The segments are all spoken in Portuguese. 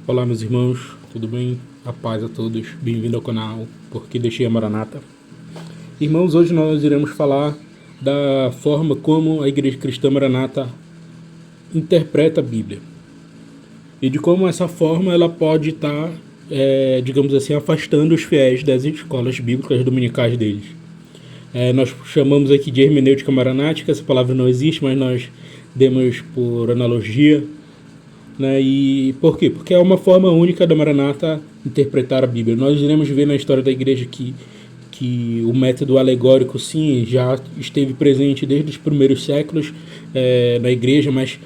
Olá, meus irmãos, tudo bem? A paz a todos, bem-vindo ao canal Porque Deixei a Maranata. Irmãos, hoje nós iremos falar da forma como a Igreja Cristã Maranata interpreta a Bíblia e de como essa forma ela pode estar, digamos assim, afastando os fiéis das escolas bíblicas dominicais deles. Nós chamamos aqui de hermenêutica maranática, essa palavra não existe, mas nós demos por analogia. Né? E por quê? Porque é uma forma única da Maranata interpretar a Bíblia. Nós iremos ver na história da igreja que o método alegórico, sim, já esteve presente desde os primeiros séculos na igreja, mas,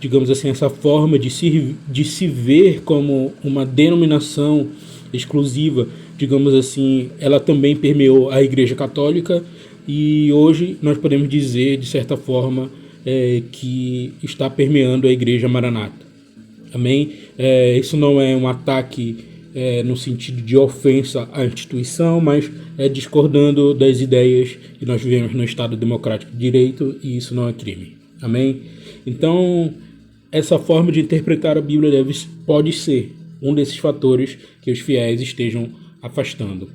digamos assim, essa forma de se ver como uma denominação exclusiva, digamos assim, ela também permeou a Igreja Católica e hoje nós podemos dizer, de certa forma, que está permeando a Igreja Maranata. Amém? Isso não é um ataque no sentido de ofensa à instituição, mas discordando das ideias que nós vivemos no Estado Democrático de Direito, e isso não é crime. Amém? Então, essa forma de interpretar a Bíblia pode ser um desses fatores que os fiéis estejam afastando.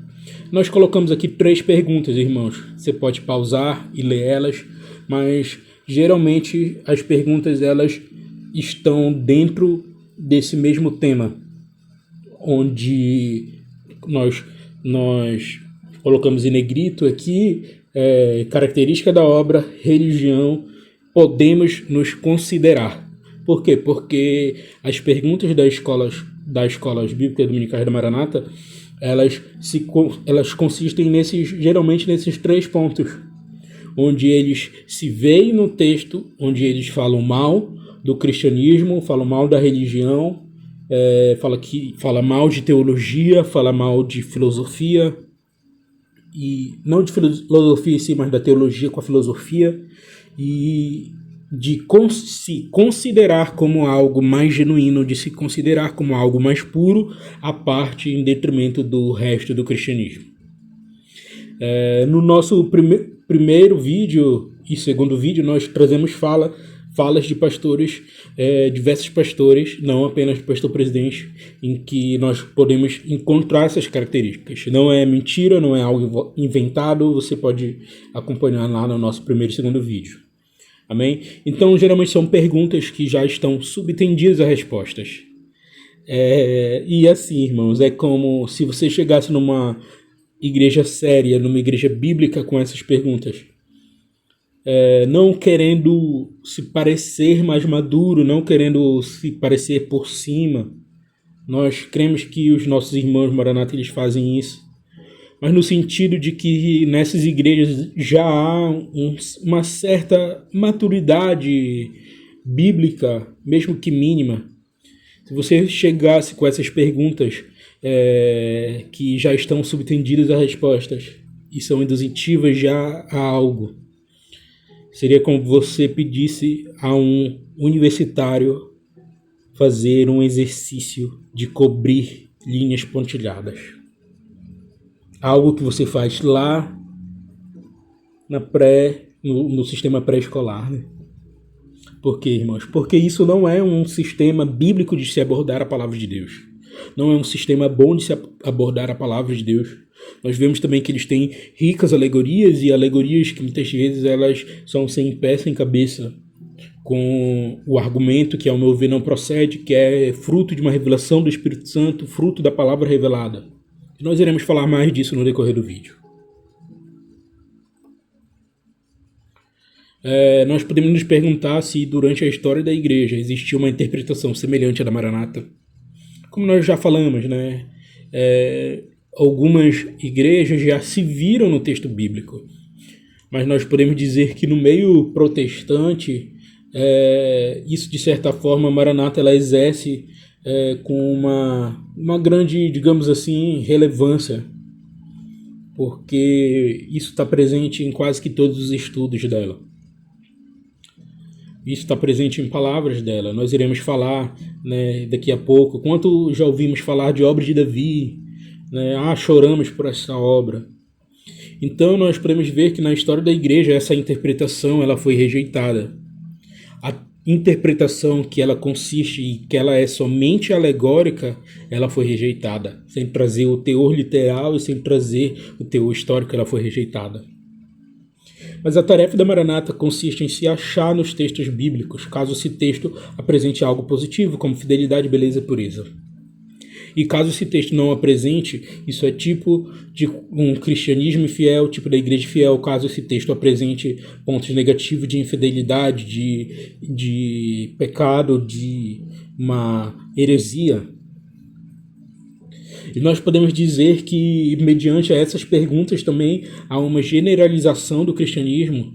Nós colocamos aqui 3 perguntas, irmãos. Você pode pausar e ler elas, mas geralmente as perguntas elas estão dentro desse mesmo tema, onde nós colocamos em negrito aqui característica da obra, religião, podemos nos considerar. Por quê? Porque as perguntas das escolas bíblicas dominicais da Maranata, elas consistem geralmente nesses 3 pontos, onde eles se veem no texto, onde eles falam mal do cristianismo, fala mal da religião, fala mal de teologia, fala mal de filosofia, e não de filosofia em si, mas da teologia com a filosofia, e de se considerar como algo mais genuíno, de se considerar como algo mais puro, à parte em detrimento do resto do cristianismo. No nosso primeiro vídeo e segundo vídeo, nós trazemos falas de pastores, diversos pastores, não apenas do pastor presidente, em que nós podemos encontrar essas características. Não é mentira, não é algo inventado, você pode acompanhar lá no nosso primeiro e segundo vídeo. Amém? Então, geralmente são perguntas que já estão subtendidas a respostas. E assim, irmãos, é como se você chegasse numa igreja séria, numa igreja bíblica com essas perguntas. Não querendo se parecer mais maduro, não querendo se parecer por cima. Nós cremos que os nossos irmãos Maranata eles fazem isso, mas no sentido de que nessas igrejas já há uma certa maturidade bíblica, mesmo que mínima. Se você chegasse com essas perguntas que já estão subtendidas a respostas e são induzitivas já a algo, seria como você pedisse a um universitário fazer um exercício de cobrir linhas pontilhadas. Algo que você faz lá no sistema pré-escolar. Né? Por quê, irmãos? Porque isso não é um sistema bíblico de se abordar a palavra de Deus. Não é um sistema bom de se abordar a palavra de Deus. Nós vemos também que eles têm ricas alegorias e alegorias que muitas vezes elas são sem pé, sem cabeça, com o argumento que, ao meu ver, não procede, que é fruto de uma revelação do Espírito Santo, fruto da palavra revelada. E nós iremos falar mais disso no decorrer do vídeo. Nós podemos nos perguntar se durante a história da igreja existiu uma interpretação semelhante à da Maranata. Como nós já falamos, né? Algumas igrejas já se viram no texto bíblico, mas nós podemos dizer que no meio protestante, isso de certa forma a Maranata ela exerce com uma grande, digamos assim, relevância, porque isso está presente em quase que todos os estudos dela. Isso está presente em palavras dela. Nós iremos falar, né, daqui a pouco, quanto já ouvimos falar de obra de Davi, né? Choramos por essa obra. Então nós podemos ver que na história da igreja essa interpretação ela foi rejeitada. interpretação que ela consiste e que ela é somente alegórica, ela foi rejeitada. Sem trazer o teor literal e sem trazer o teor histórico, ela foi rejeitada. Mas a tarefa da Maranata consiste em se achar nos textos bíblicos, caso esse texto apresente algo positivo, como fidelidade, beleza e pureza. E caso esse texto não apresente, isso é tipo de um cristianismo fiel, tipo da igreja fiel, caso esse texto apresente pontos negativos de infidelidade, de pecado, de uma heresia. E nós podemos dizer que, mediante essas perguntas também, há uma generalização do cristianismo.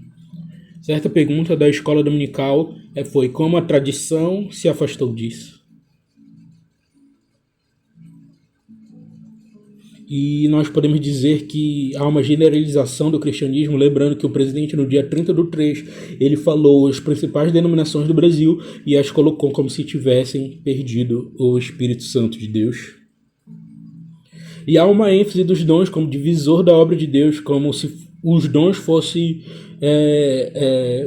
Certa pergunta da escola dominical foi como a tradição se afastou disso. E nós podemos dizer que há uma generalização do cristianismo, lembrando que o presidente, no dia 30/3, ele falou as principais denominações do Brasil e as colocou como se tivessem perdido o Espírito Santo de Deus. E há uma ênfase dos dons como divisor da obra de Deus, como se os dons fossem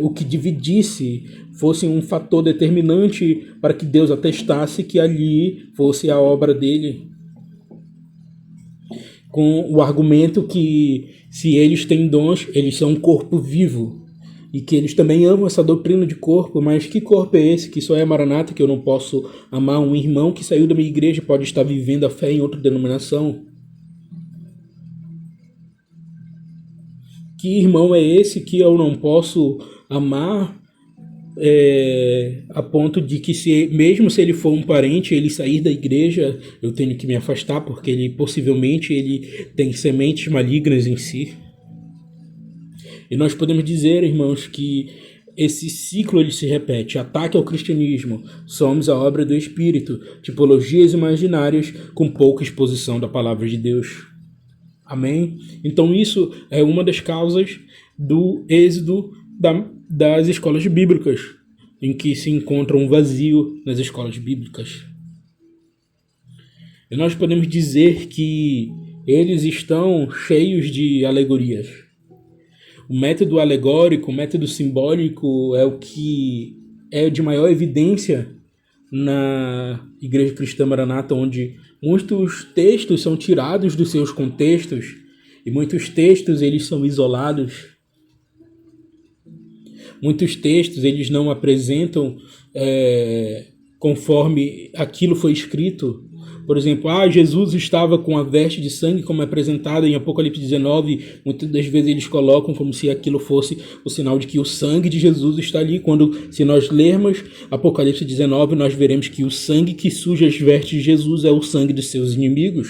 o que dividisse, fosse um fator determinante para que Deus atestasse que ali fosse a obra dele. Com o argumento que se eles têm dons, eles são um corpo vivo. E que eles também amam essa doutrina de corpo, mas que corpo é esse? Que só é Maranata, que eu não posso amar um irmão que saiu da minha igreja, pode estar vivendo a fé em outra denominação? Que irmão é esse que eu não posso amar a ponto de que, mesmo se ele for um parente, ele sair da igreja, eu tenho que me afastar, porque ele possivelmente ele tem sementes malignas em si? E nós podemos dizer, irmãos, que esse ciclo ele se repete. Ataque ao cristianismo, somos a obra do Espírito, tipologias imaginárias com pouca exposição da palavra de Deus. Amém? Então isso é uma das causas do êxodo das escolas bíblicas, em que se encontra um vazio nas escolas bíblicas. E nós podemos dizer que eles estão cheios de alegorias. O método alegórico, o método simbólico é o que é de maior evidência na Igreja Cristã Maranata, onde muitos textos são tirados dos seus contextos e muitos textos eles são isolados. Muitos textos eles não apresentam conforme aquilo foi escrito. Por exemplo, Jesus estava com a veste de sangue, como é apresentado em Apocalipse 19. Muitas das vezes eles colocam como se aquilo fosse o sinal de que o sangue de Jesus está ali. Quando, se nós lermos Apocalipse 19, nós veremos que o sangue que suja as vestes de Jesus é o sangue dos seus inimigos.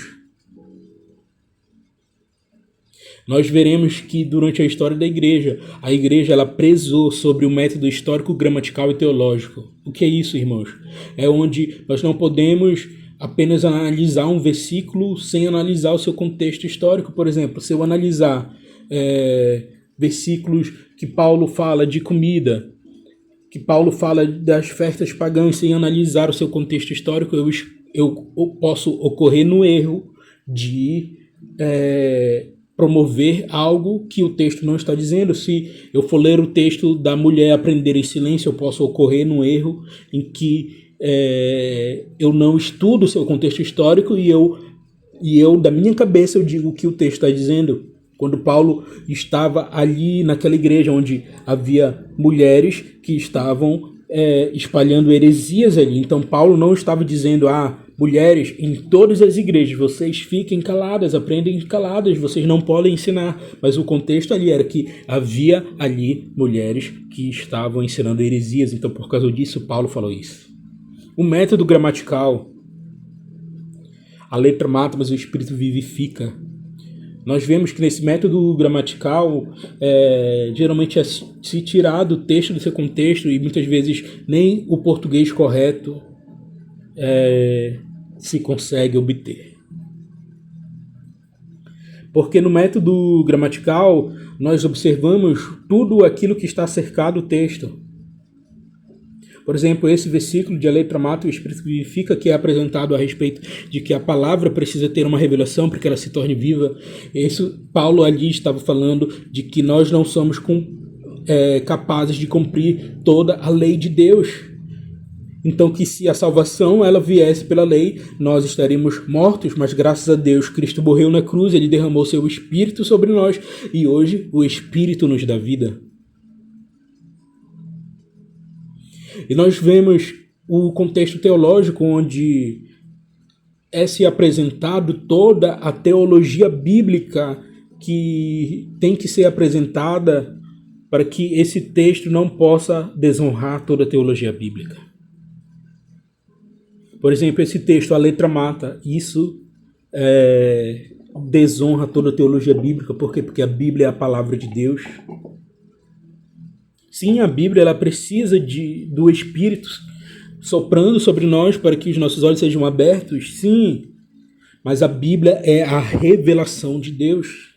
Nós veremos que durante a história da igreja, a igreja ela prezou sobre o método histórico, gramatical e teológico. O que é isso, irmãos? É onde nós não podemos apenas analisar um versículo sem analisar o seu contexto histórico. Por exemplo, se eu analisar versículos que Paulo fala de comida, que Paulo fala das festas pagãs sem analisar o seu contexto histórico, eu posso ocorrer no erro de promover algo que o texto não está dizendo. Se eu for ler o texto da mulher aprender em silêncio, eu posso ocorrer no erro em que eu não estudo o seu contexto histórico e eu da minha cabeça eu digo o que o texto está dizendo. Quando Paulo estava ali naquela igreja onde havia mulheres que estavam espalhando heresias ali, então Paulo não estava dizendo: mulheres, em todas as igrejas, vocês fiquem caladas, aprendem caladas, vocês não podem ensinar. Mas o contexto ali era que havia ali mulheres que estavam ensinando heresias, então por causa disso Paulo falou isso. O método gramatical, a letra mata, mas o espírito vivifica. Nós vemos que nesse método gramatical, geralmente é se tirar do texto do seu contexto, e muitas vezes nem o português correto se consegue obter. Porque no método gramatical, nós observamos tudo aquilo que está cercado do texto. Por exemplo, esse versículo de a letra mata e o espírito vivifica, que é apresentado a respeito de que a palavra precisa ter uma revelação para que ela se torne viva. Paulo ali estava falando de que nós não somos capazes de cumprir toda a lei de Deus. Então, que se a salvação ela viesse pela lei, nós estaríamos mortos, mas graças a Deus, Cristo morreu na cruz, ele derramou seu Espírito sobre nós, e hoje o Espírito nos dá vida. E nós vemos o contexto teológico onde é se apresentado toda a teologia bíblica que tem que ser apresentada para que esse texto não possa desonrar toda a teologia bíblica. Por exemplo, esse texto, a letra mata, isso desonra toda a teologia bíblica. Por quê? Porque a Bíblia é a palavra de Deus. Sim, a Bíblia ela precisa do Espírito soprando sobre nós para que os nossos olhos sejam abertos. Sim, mas a Bíblia é a revelação de Deus.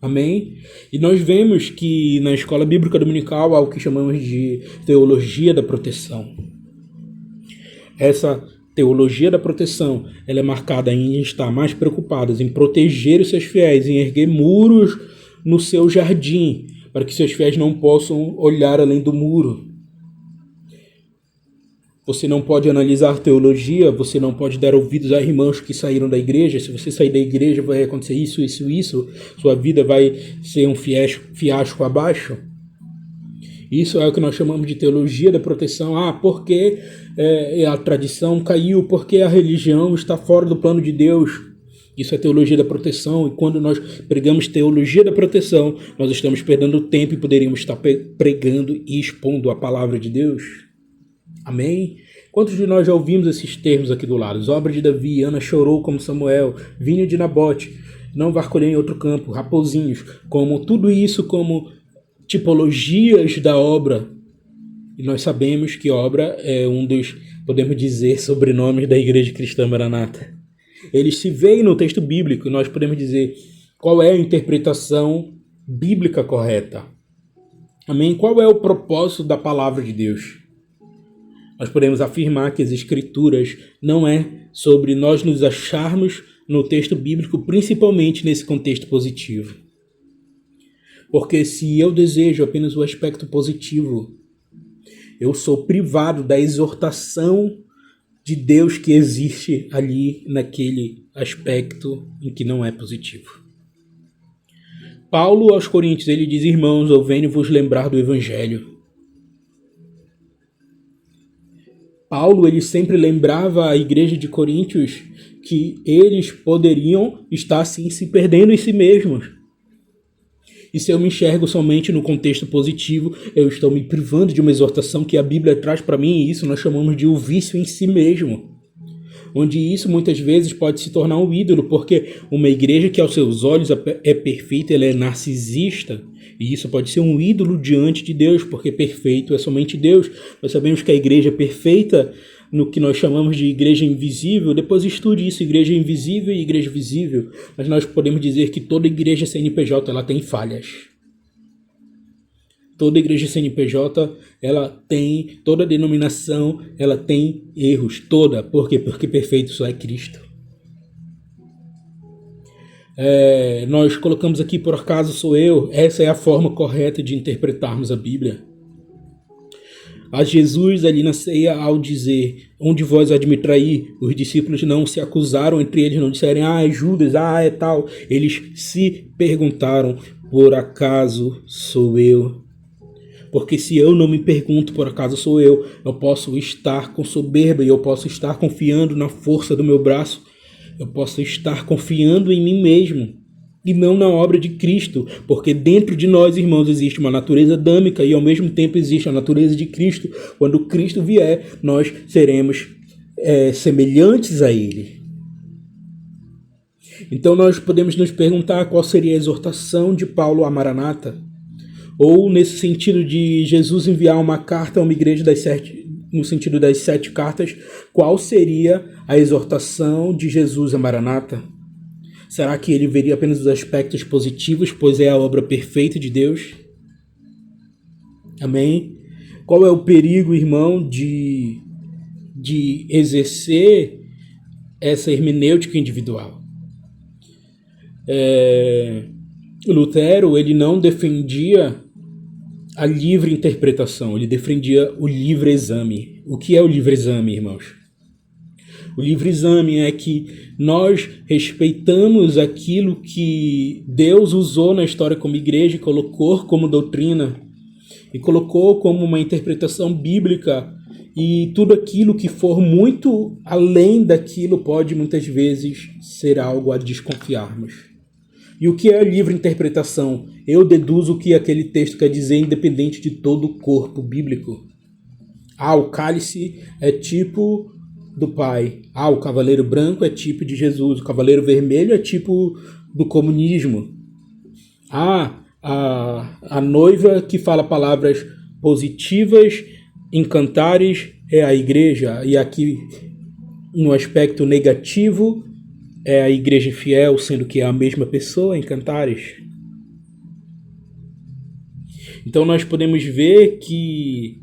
Amém? E nós vemos que na escola bíblica dominical há o que chamamos de teologia da proteção. Essa teologia da proteção, ela é marcada em estar mais preocupados em proteger os seus fiéis, em erguer muros no seu jardim, para que seus fiéis não possam olhar além do muro. Você não pode analisar teologia, você não pode dar ouvidos a irmãos que saíram da igreja. Se você sair da igreja, vai acontecer isso, sua vida vai ser um fiasco abaixo. Isso é o que nós chamamos de teologia da proteção. Porque a tradição caiu, porque a religião está fora do plano de Deus. Isso é teologia da proteção. E quando nós pregamos teologia da proteção, nós estamos perdendo tempo e poderíamos estar pregando e expondo a palavra de Deus. Amém? Quantos de nós já ouvimos esses termos aqui do lado? Obra de Davi, Ana chorou como Samuel, vinho de Nabote, não vai colher em outro campo, raposinhos, como tudo isso como tipologias da obra. E nós sabemos que obra é um dos, podemos dizer, sobrenomes da Igreja Cristã Maranata. Eles se veem no texto bíblico e nós podemos dizer qual é a interpretação bíblica correta. Amém? Qual é o propósito da palavra de Deus? Nós podemos afirmar que as Escrituras não é sobre nós nos acharmos no texto bíblico, principalmente nesse contexto positivo. Porque se eu desejo apenas o aspecto positivo, eu sou privado da exortação de Deus que existe ali naquele aspecto em que não é positivo. Paulo aos Coríntios, ele diz: irmãos, eu venho vos lembrar do Evangelho. Paulo, ele sempre lembrava a igreja de Coríntios que eles poderiam estar assim se perdendo em si mesmos. E se eu me enxergo somente no contexto positivo, eu estou me privando de uma exortação que a Bíblia traz para mim, e isso nós chamamos de o vício em si mesmo. Onde isso muitas vezes pode se tornar um ídolo, porque uma igreja que aos seus olhos é perfeita, ela é narcisista, e isso pode ser um ídolo diante de Deus, porque perfeito é somente Deus. Nós sabemos que a igreja é perfeita no que nós chamamos de igreja invisível. Depois estude isso, igreja invisível e igreja visível. Mas nós podemos dizer que toda igreja CNPJ ela tem falhas. Toda igreja CNPJ, ela tem, toda denominação, ela tem erros, toda. Por quê? Porque perfeito só é Cristo. Nós colocamos aqui, por acaso sou eu, essa é a forma correta de interpretarmos a Bíblia. A Jesus ali na ceia, ao dizer, onde vós há de me trair, os discípulos não se acusaram entre eles, não disseram, é Judas, é tal. Eles se perguntaram, por acaso sou eu? Porque se eu não me pergunto por acaso sou eu posso estar com soberba e eu posso estar confiando na força do meu braço, eu posso estar confiando em mim mesmo e não na obra de Cristo, porque dentro de nós, irmãos, existe uma natureza adâmica e ao mesmo tempo existe a natureza de Cristo. Quando Cristo vier, nós seremos semelhantes a Ele. Então nós podemos nos perguntar qual seria a exortação de Paulo à Maranata. Ou nesse sentido de Jesus enviar uma carta a uma igreja no sentido das 7 cartas, qual seria a exortação de Jesus a Maranata? Será que ele veria apenas os aspectos positivos, pois é a obra perfeita de Deus? Amém? Qual é o perigo, irmão, de exercer essa hermenêutica individual? Lutero, ele não defendia a livre interpretação, ele defendia o livre exame. O que é o livre exame, irmãos? O livre exame é que nós respeitamos aquilo que Deus usou na história como igreja e colocou como doutrina, e colocou como uma interpretação bíblica, e tudo aquilo que for muito além daquilo pode muitas vezes ser algo a desconfiarmos. E o que é a livre interpretação? Eu deduzo o que aquele texto quer dizer, independente de todo o corpo bíblico. O cálice é tipo do Pai. O cavaleiro branco é tipo de Jesus. O cavaleiro vermelho é tipo do comunismo. A noiva que fala palavras positivas em cantares é a igreja. E aqui, no aspecto negativo, é a igreja fiel, sendo que é a mesma pessoa em cantares. Então nós podemos ver que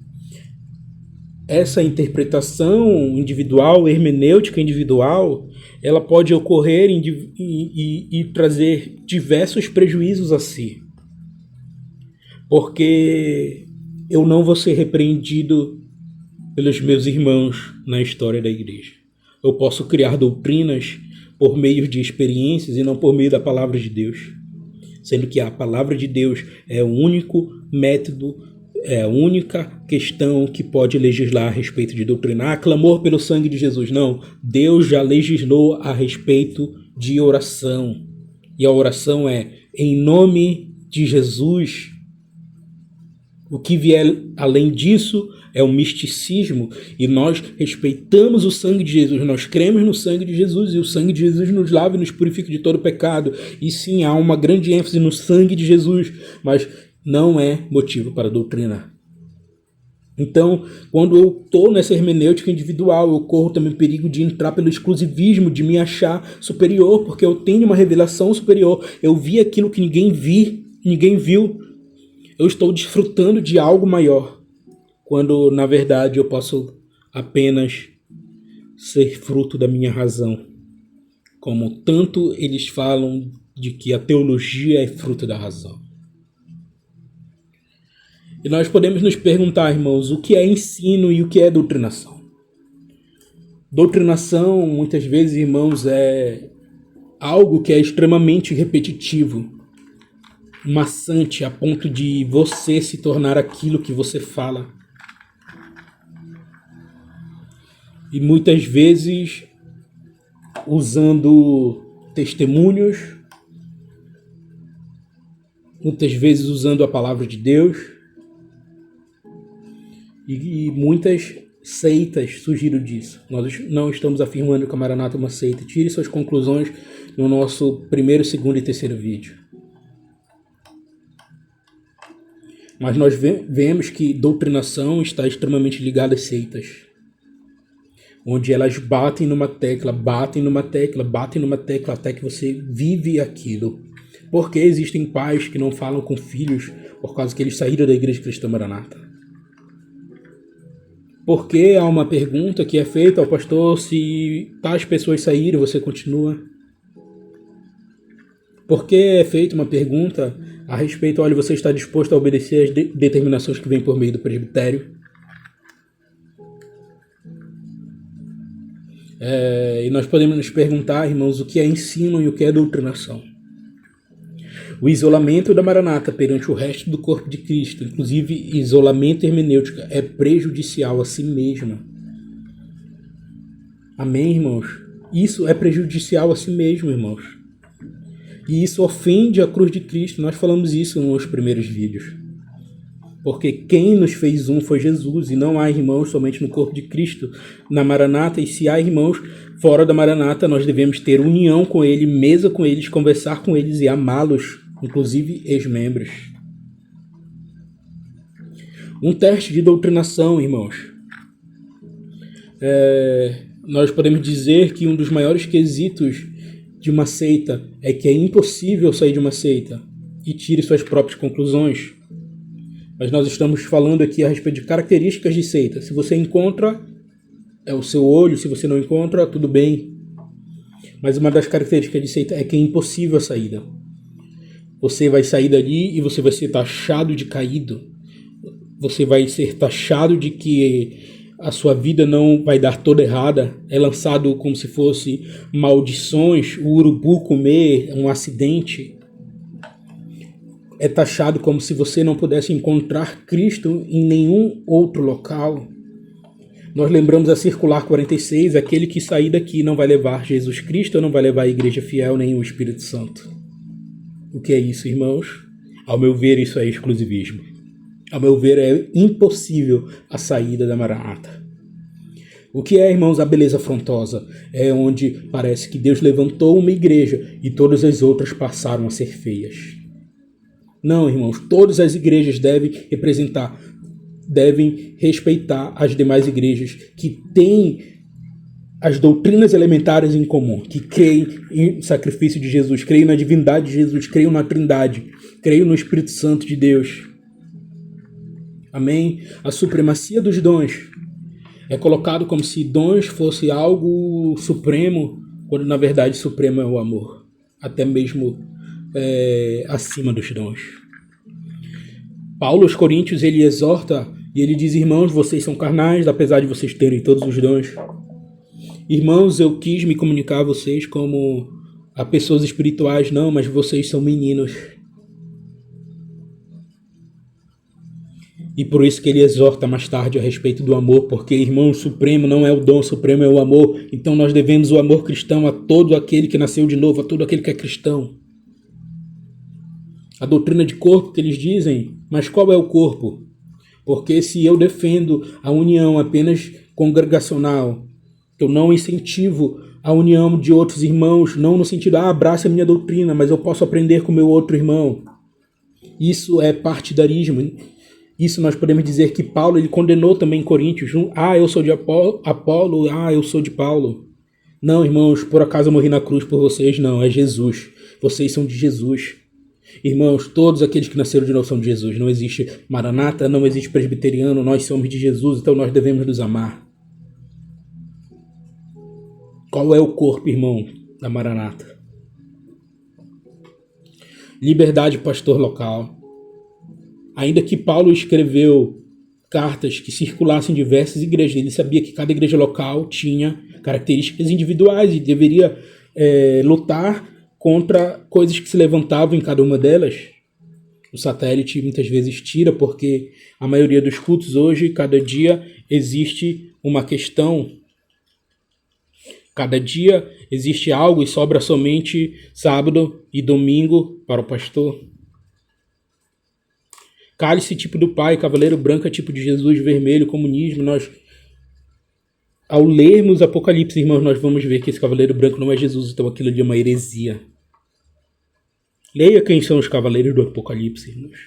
essa interpretação individual, hermenêutica individual, ela pode ocorrer e trazer diversos prejuízos a si. Porque eu não vou ser repreendido pelos meus irmãos na história da igreja. Eu posso criar doutrinas por meio de experiências e não por meio da palavra de Deus. Sendo que a palavra de Deus é o único método, é a única questão que pode legislar a respeito de doutrina. Clamor pelo sangue de Jesus. Não, Deus já legislou a respeito de oração. E a oração é em nome de Jesus. O que vier além disso é o misticismo, e nós respeitamos o sangue de Jesus, nós cremos no sangue de Jesus, e o sangue de Jesus nos lava e nos purifica de todo pecado. E sim, há uma grande ênfase no sangue de Jesus, mas não é motivo para doutrina. Então, quando eu estou nessa hermenêutica individual, eu corro também o perigo de entrar pelo exclusivismo, de me achar superior, porque eu tenho uma revelação superior, eu vi aquilo que ninguém viu, eu estou desfrutando de algo maior, quando na verdade eu posso apenas ser fruto da minha razão. Como tanto eles falam de que a teologia é fruto da razão. E nós podemos nos perguntar, irmãos, o que é ensino e o que é doutrinação? Doutrinação, muitas vezes, irmãos, é algo que é extremamente repetitivo, maçante, a ponto de você se tornar aquilo que você fala. E muitas vezes usando testemunhos, muitas vezes usando a palavra de Deus, e muitas seitas surgiram disso. Nós não estamos afirmando que a Maranata é uma seita. Tire suas conclusões no nosso primeiro, segundo e terceiro vídeo. Mas nós vemos que doutrinação está extremamente ligada às seitas, onde elas batem numa tecla, até que você vive aquilo. Porque existem pais que não falam com filhos por causa que eles saíram da Igreja Cristã Maranata? Porque há uma pergunta que é feita ao pastor: se tais pessoas saíram, você continua? Porque é feita uma pergunta a respeito: olha, você está disposto a obedecer às determinações que vêm por meio do presbitério? E nós podemos nos perguntar, irmãos, o que é ensino e o que é doutrinação. O isolamento da Maranata perante o resto do corpo de Cristo, inclusive isolamento hermenêutico, é prejudicial a si mesma. Amém, irmãos? Isso é prejudicial a si mesmo, irmãos. E isso ofende a cruz de Cristo. Nós falamos isso nos primeiros vídeos. Porque quem nos fez um foi Jesus, e não há irmãos somente no corpo de Cristo, na Maranata. E se há irmãos fora da Maranata, nós devemos ter união com ele, mesa com eles, conversar com eles e amá-los, inclusive ex-membros. Um teste de doutrinação, irmãos. Nós podemos dizer que um dos maiores quesitos de uma seita é que é impossível sair de uma seita e tire suas próprias conclusões. Mas nós estamos falando aqui a respeito de características de seita. Se você encontra, é o seu olho. Se você não encontra, tudo bem. Mas uma das características de seita é que é impossível a saída. Você vai sair dali e você vai ser taxado de caído. Você vai ser taxado de que a sua vida não vai dar toda errada. É lançado como se fosse maldições, o urubu comer, um acidente. É taxado como se você não pudesse encontrar Cristo em nenhum outro local. Nós lembramos a circular 46, aquele que sair daqui não vai levar Jesus Cristo, não vai levar a igreja fiel, nem o Espírito Santo. O que é isso, irmãos? Ao meu ver, isso é exclusivismo. Ao meu ver, é impossível a saída da Maranata. O que é, irmãos, a beleza afrontosa? É onde parece que Deus levantou uma igreja e todas as outras passaram a ser feias. Não, irmãos, todas as igrejas devem respeitar as demais igrejas que têm as doutrinas elementares em comum, que creem em sacrifício de Jesus, creem na divindade de Jesus, creem na Trindade, creem no Espírito Santo de Deus. Amém? A supremacia dos dons é colocado como se dons fosse algo supremo, quando na verdade supremo é o amor, até mesmo acima dos dons. Paulo aos Coríntios, ele exorta e ele diz: irmãos, vocês são carnais, apesar de vocês terem todos os dons. Irmãos, eu quis me comunicar a vocês como a pessoas espirituais, não, mas vocês são meninos. E por isso que ele exorta mais tarde a respeito do amor, porque, irmão, o supremo não é o dom, o supremo é o amor. Então nós devemos o amor cristão a todo aquele que nasceu de novo, a todo aquele que é cristão. A doutrina de corpo que eles dizem, mas qual é o corpo? Porque se eu defendo a união apenas congregacional, eu não incentivo a união de outros irmãos, não no sentido, abraça a minha doutrina, mas eu posso aprender com o meu outro irmão. Isso é partidarismo. Isso nós podemos dizer que Paulo ele condenou também em Coríntios. Eu sou de Apolo, eu sou de Paulo. Não, irmãos, por acaso eu morri na cruz por vocês? Não, é Jesus. Vocês são de Jesus. Irmãos, todos aqueles que nasceram de novo são de Jesus. Não existe Maranata, não existe presbiteriano, nós somos de Jesus, então nós devemos nos amar. Qual é o corpo, irmão, da Maranata? Liberdade, pastor local. Ainda que Paulo escreveu cartas que circulassem em diversas igrejas, ele sabia que cada igreja local tinha características individuais e deveria lutar contra coisas que se levantavam em cada uma delas. O satélite muitas vezes tira, porque a maioria dos cultos hoje, cada dia existe uma questão. Cada dia existe algo e sobra somente sábado e domingo para o pastor. Cálice tipo do Pai, cavaleiro branco é tipo de Jesus, vermelho, comunismo. Nós, ao lermos Apocalipse, irmãos, nós vamos ver que esse cavaleiro branco não é Jesus, então aquilo ali é uma heresia. Leia quem são os cavaleiros do Apocalipse, irmãos.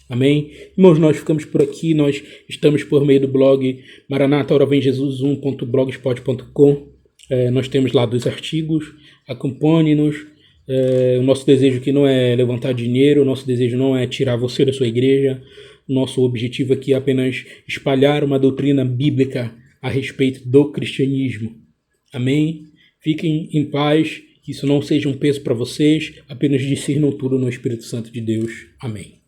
Amém? Irmãos, nós ficamos por aqui, nós estamos por meio do blog maranataoravemjesus1.blogspot.com. Nós temos lá 2 artigos, acompanhe-nos. O nosso desejo aqui não é levantar dinheiro, o nosso desejo não é tirar você da sua igreja. O nosso objetivo aqui é apenas espalhar uma doutrina bíblica a respeito do cristianismo. Amém? Fiquem em paz, que isso não seja um peso para vocês, apenas discernam tudo no Espírito Santo de Deus. Amém.